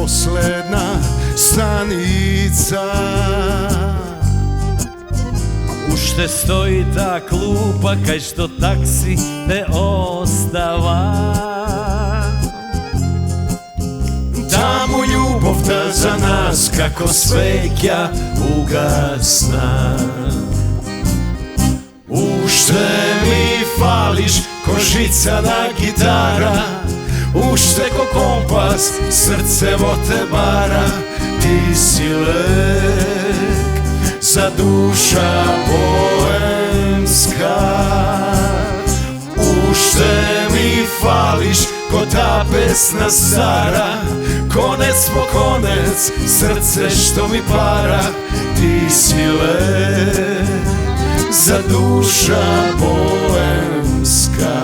posledna stanica. Ušte stoji ta klupa kaj što taksi te ostava. Tamo ljubov ta za nas kako svekja ugasna. Ušte mi fališ ko žicana gitara, ušte ko kompas srce vo te bara. Ti si lek za duša poemska. Ušte mi fališ ko ta pesna stara, konec po konec srce što mi para. Ti si lek za duša poemska.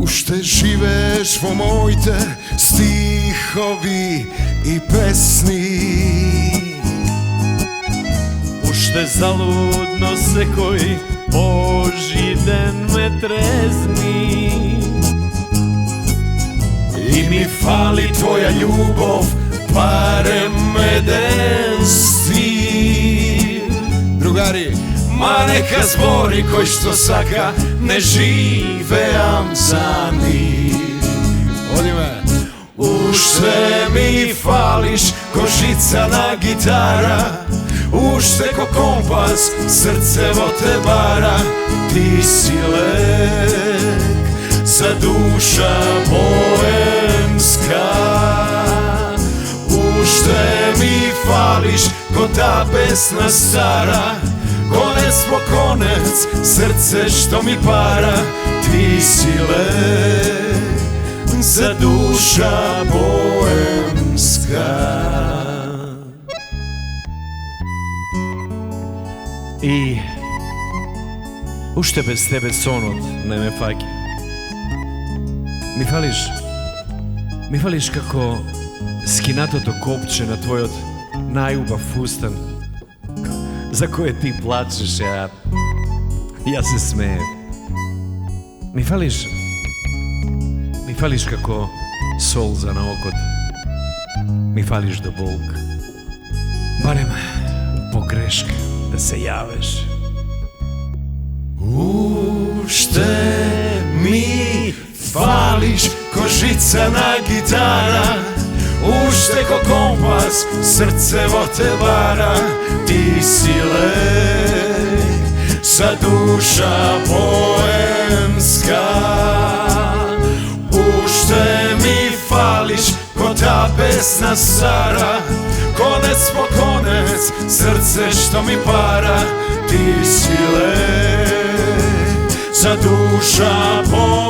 Ušte živeš vo mojte stihovi i pesni. Ušte zaludno se koji Božji den me trezni. I mi fali tvoja ljubav, barem meden stil. Drugari, ma neka zbori koji što saka ne živeam za njih. Odime. Ušte mi fališ ko žicana gitara, ušte ko kompas srce vo te bara. Ti si lek za duša poemska. Ušte mi fališ ko ta pesna stara, konec po konec srce što mi para. Ti si lek za duša poemska. I ušte bez tebe sonot ne me faki. Mi fališ kako skinato to kopče na tvoj od najuba fustan za koje ti plačeš, ja se smejem. Mi fališ kako solza na okot. Mi fališ do Bog, barem po greške da se javeš. Ušte mi fališ ko žicana gitara, ušte ko kompas srce vo te bara. Ti si lek za duša poemska. Ušte mi fališ ko ta pesna stara, konec po konec srce što mi para. Ti si lek za duša poemska.